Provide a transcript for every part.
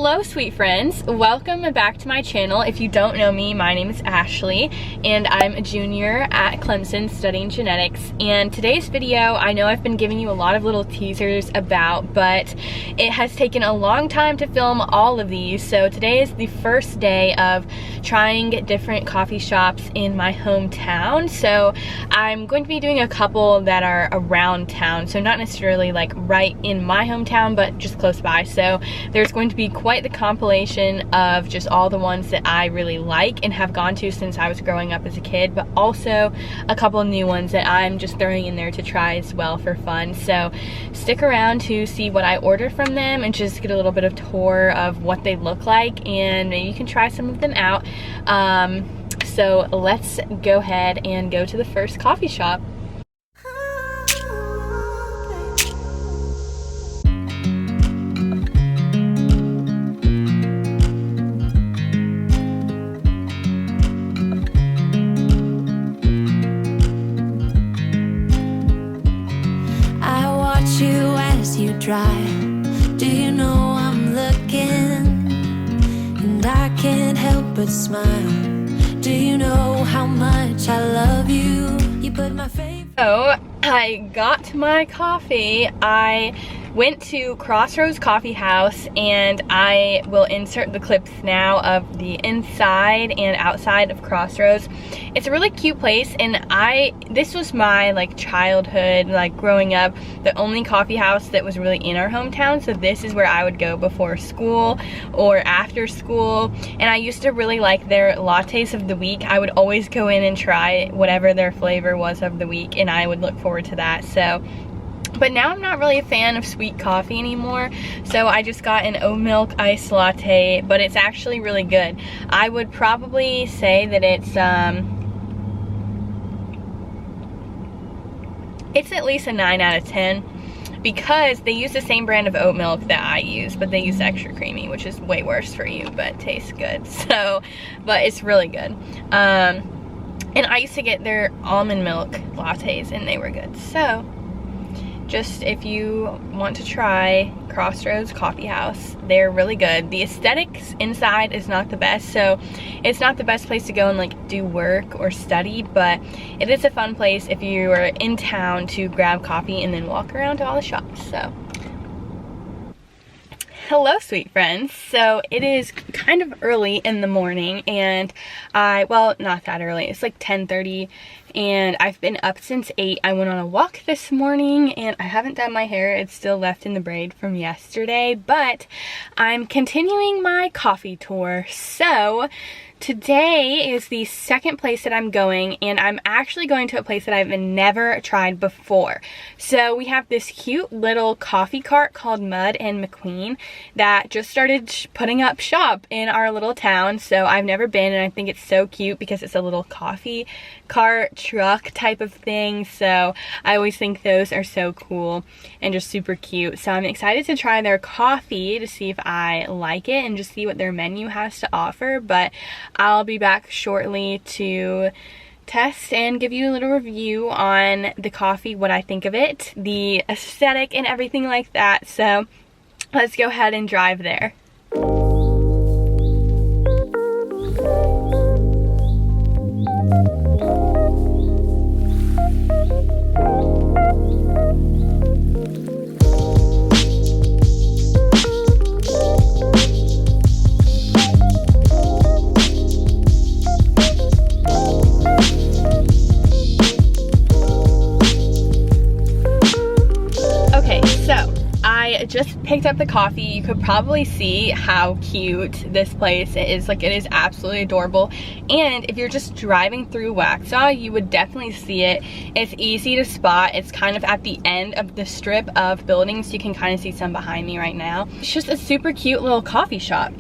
Hello sweet friends, welcome back to my channel. If you don't know me, my name is Ashley and I'm a junior at Clemson studying genetics. And today's video, I know I've been giving you a lot of little teasers about, but it has taken a long time to film all of these. So today is the first day of trying different coffee shops in my hometown. So I'm going to be doing a couple that are around town. So not necessarily like right in my hometown, but just close by. So there's going to be quite the compilation of just all the ones that I really like and have gone to since I was growing up as a kid, but also a couple of new ones that I'm just throwing in there to try as well for fun. So stick around to see what I order from them and just get a little bit of tour of what they look like, and maybe you can try some of them out. So let's go ahead and go to the first coffee shop. Do you know I'm looking, and I can't help but smile. Do you know how much I love you? You put my favorite. So I got my coffee. I went to Crossroads Coffee House, and I will insert the clips now of the inside and outside of Crossroads. It's a really cute place, and this was my like childhood, like growing up, the only coffee house that was really in our hometown. So this is where I would go before school or after school, and I used to really like their lattes of the week. I would always go in and try whatever their flavor was of the week, and I would look forward to that. So but now I'm not really a fan of sweet coffee anymore, so I just got an oat milk iced latte, but it's actually really good. I would probably say that it's at least a 9 out of 10 because they use the same brand of oat milk that I use, but they use extra creamy, which is way worse for you, but tastes good. So, but it's really good. And I used to get their almond milk lattes, and they were good. So just if you want to try Crossroads Coffee House, they're really good. The aesthetics inside is not the best, so it's not the best place to go and like do work or study, but it is a fun place if you are in town to grab coffee and then walk around to all the shops. So hello sweet friends. So it is kind of early in the morning, and well, not that early, it's like 10:30, and I've been up since 8. I went on a walk this morning, and I haven't done my hair. It's still left in the braid from yesterday, but I'm continuing my coffee tour. So today is the second place that I'm going, and I'm actually going to a place that I've never tried before. So we have this cute little coffee cart called Mud and McQueen that just started putting up shop in our little town. So I've never been, and I think it's so cute because it's a little coffee cart truck type of thing. So I always think those are so cool and just super cute. So I'm excited to try their coffee to see if I like it and just see what their menu has to offer. But I'll be back shortly to test and give you a little review on the coffee, what I think of it, the aesthetic and everything like that. So let's go ahead and drive there. I just picked up the coffee. You could probably see how cute this place is. Like, it is absolutely adorable. And if you're just driving through Waxhaw, you would definitely see it. It's easy to spot. It's kind of at the end of the strip of buildings. You can kind of see some behind me right now. It's just a super cute little coffee shop.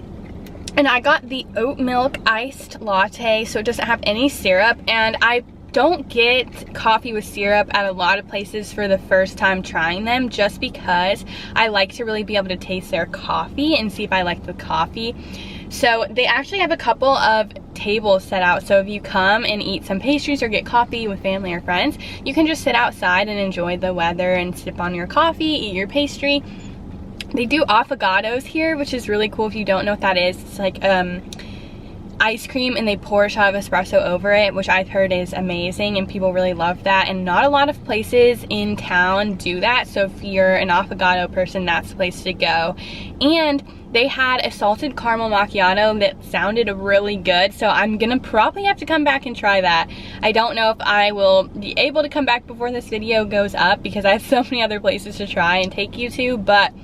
And I got the oat milk iced latte, so it doesn't have any syrup. And I don't get coffee with syrup at a lot of places for the first time trying them, just because I like to really be able to taste their coffee and see if I like the coffee. So they actually have a couple of tables set out, so if you come and eat some pastries or get coffee with family or friends, you can just sit outside and enjoy the weather and sip on your coffee, eat your pastry. They do affogatos here, which is really cool if you don't know what that is. It's like ice cream and they pour a shot of espresso over it, which I've heard is amazing and people really love that, and not a lot of places in town do that, so if you're an affogato person, that's the place to go. And they had a salted caramel macchiato that sounded really good, so I'm gonna probably have to come back and try that. I don't know if I will be able to come back before this video goes up because I have so many other places to try and take you to, but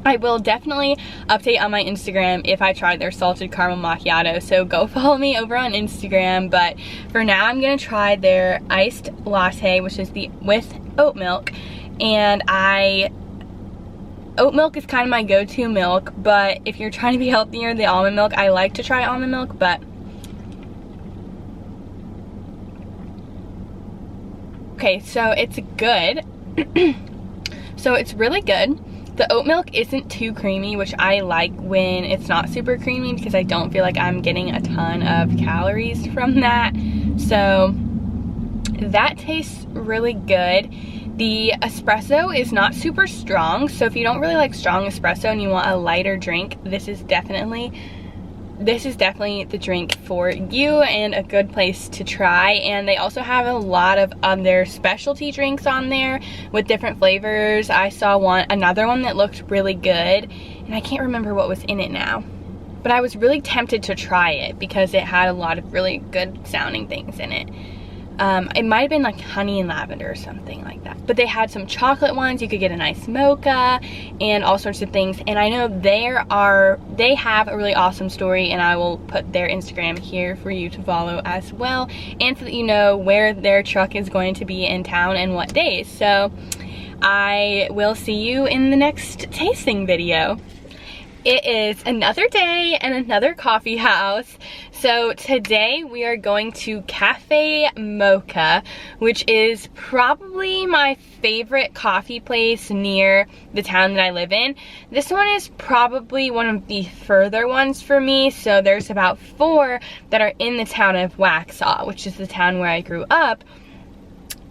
I will definitely update on my Instagram if I try their salted caramel macchiato, so go follow me over on Instagram. But for now, I'm gonna try their iced latte, which is with oat milk, and oat milk is kind of my go-to milk, but if you're trying to be healthier, the almond milk, I like to try almond milk, but okay, so it's good. So it's really good. The oat milk isn't too creamy, which I like when it's not super creamy because I don't feel like I'm getting a ton of calories from that. So that tastes really good. The espresso is not super strong, so if you don't really like strong espresso and you want a lighter drink, this is definitely the drink for you and a good place to try. And they also have a lot of their specialty drinks on there with different flavors. I saw another one that looked really good, and I can't remember what was in it now, but I was really tempted to try it because it had a lot of really good sounding things in it. It might have been like honey and lavender or something like that. But they had some chocolate ones. You could get a nice mocha and all sorts of things. And I know they have a really awesome story, and I will put their Instagram here for you to follow as well, and so that you know where their truck is going to be in town and what days. So I will see you in the next tasting video. It is another day and another coffee house. So today we are going to Cafe Mocha, which is probably my favorite coffee place near the town that I live in. This one is probably one of the further ones for me. So there's about 4 that are in the town of Waxhaw, which is the town where I grew up.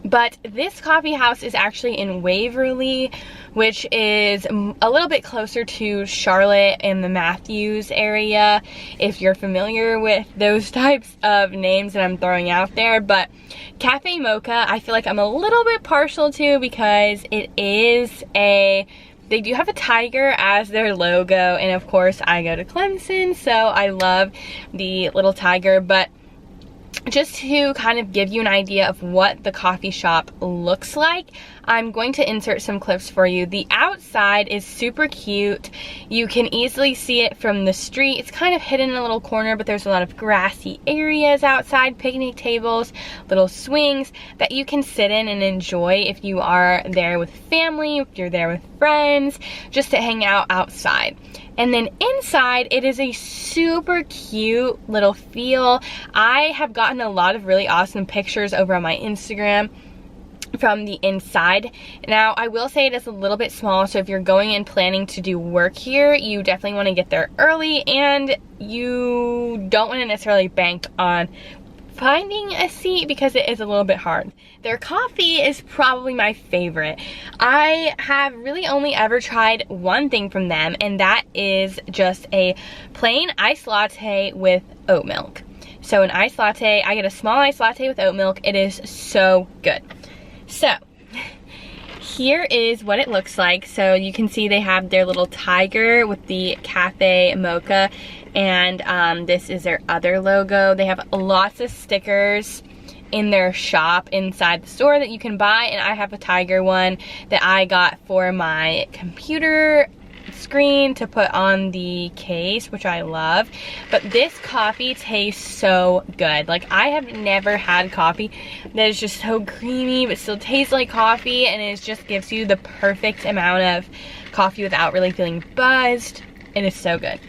But this coffee house is actually in Waverly, which is a little bit closer to Charlotte and the Matthews area, if you're familiar with those types of names that I'm throwing out there. But Cafe Mocha, I feel like I'm a little bit partial to because they do have a tiger as their logo, and of course I go to Clemson, so I love the little tiger. But just to kind of give you an idea of what the coffee shop looks like, I'm going to insert some clips for you. The outside is super cute. You can easily see it from the street. It's kind of hidden in a little corner, but there's a lot of grassy areas outside, picnic tables, little swings that you can sit in and enjoy if you are there with family, if you're there with friends, just to hang out outside. And then inside, it is a super cute little feel. I have gotten a lot of really awesome pictures over on my Instagram from the inside. Now, I will say it is a little bit small, so if you're going and planning to do work here, you definitely want to get there early, and you don't want to necessarily bank on finding a seat because it is a little bit hard. Their coffee is probably my favorite. I have really only ever tried one thing from them, and that is just a plain iced latte with oat milk. So an iced latte, I get a small iced latte with oat milk. It is so good. So here is what it looks like. So you can see they have their little tiger with the Cafe Mocha, and this is their other logo. They have lots of stickers in their shop inside the store that you can buy, and I have a tiger one that I got for my computer screen to put on the case, which I love. But this coffee tastes so good. Like, I have never had coffee that is just so creamy but still tastes like coffee, and it just gives you the perfect amount of coffee without really feeling buzzed. It is so good.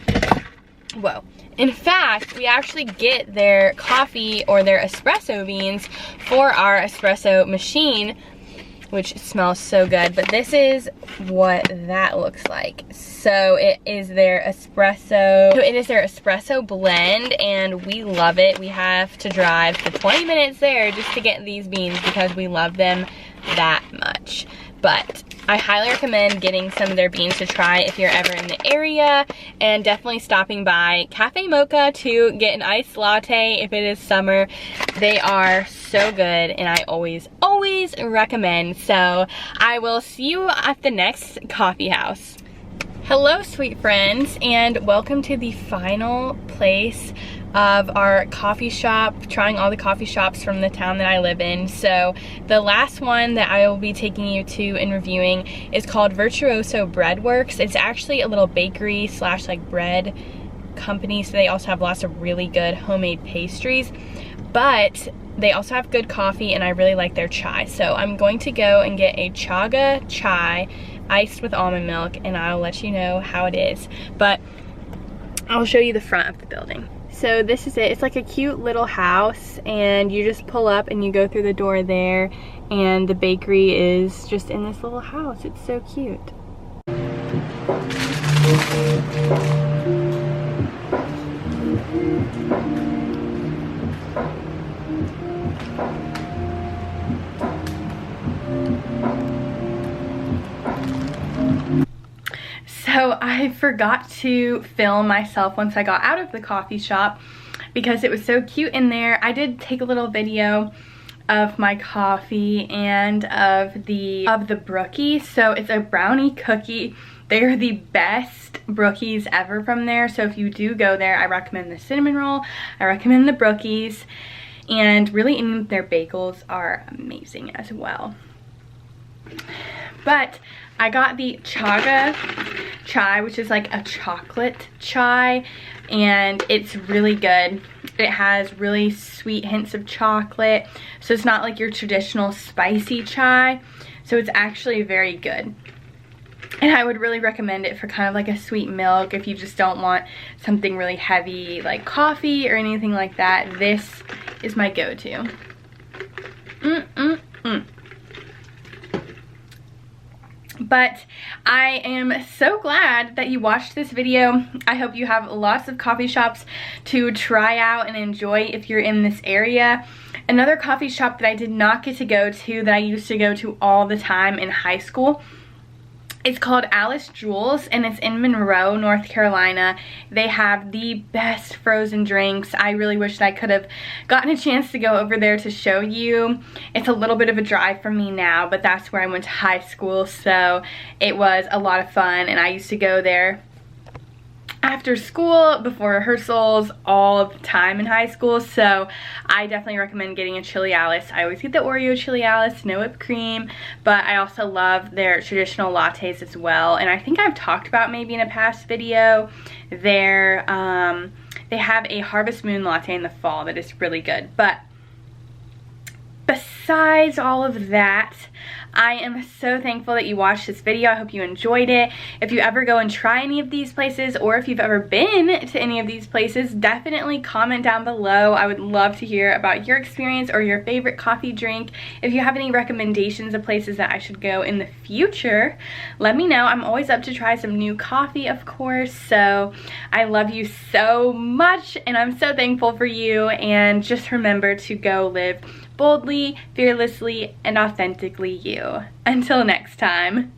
Whoa. In fact, we actually get their coffee or their espresso beans for our espresso machine, which smells so good. But this is what that looks like. So it is their espresso blend, and we love it. We have to drive for 20 minutes there just to get these beans because we love them that much. but I highly recommend getting some of their beans to try if you're ever in the area, and definitely stopping by Cafe Mocha to get an iced latte if it is summer. They are so good, and I always recommend. So I will see you at the next coffee house. Hello, sweet friends, and welcome to the final place of our coffee shop, trying all the coffee shops from the town that I live in. So the last one that I will be taking you to and reviewing is called Virtuoso Bread Works. It's actually a little bakery slash like bread company, so they also have lots of really good homemade pastries, but they also have good coffee, and I really like their chai. So I'm going to go and get a chaga chai iced with almond milk, and I'll let you know how it is. But I'll show you the front of the building. So this is it. It's like a cute little house, and you just pull up and you go through the door there, and the bakery is just in this little house. It's so cute. So I forgot to film myself once I got out of the coffee shop because it was so cute in there. I did take a little video of my coffee and of the brookie. So it's a brownie cookie. They're the best brookies ever from there. So if you do go there, I recommend the cinnamon roll. I recommend the brookies, and really any of their bagels are amazing as well. But I got the chaga chai, which is like a chocolate chai, and it's really good. It has really sweet hints of chocolate, so it's not like your traditional spicy chai, so it's actually very good. And I would really recommend it for kind of like a sweet milk if you just don't want something really heavy like coffee or anything like that. This is my go-to. But I am so glad that you watched this video. I hope you have lots of coffee shops to try out and enjoy if you're in this area. Another coffee shop that I did not get to go to that I used to go to all the time in high school, it's called Alice Jewels, and it's in Monroe, North Carolina. They have the best frozen drinks. I really wish that I could have gotten a chance to go over there to show you. It's a little bit of a drive from me now, but that's where I went to high school, so it was a lot of fun, and I used to go there after school, before rehearsals, all the time in high school. So I definitely recommend getting a chili Alice. I always get the Oreo chili Alice, no whipped cream, but I also love their traditional lattes as well. And I think I've talked about maybe in a past video they have a Harvest Moon latte in the fall that is really good. But besides all of that, I am so thankful that you watched this video. I hope you enjoyed it. If you ever go and try any of these places, or if you've ever been to any of these places, definitely comment down below. I would love to hear about your experience or your favorite coffee drink. If you have any recommendations of places that I should go in the future, let me know. I'm always up to try some new coffee, of course. So I love you so much, and I'm so thankful for you. And just remember to go live boldly, fearlessly, and authentically you. Until next time.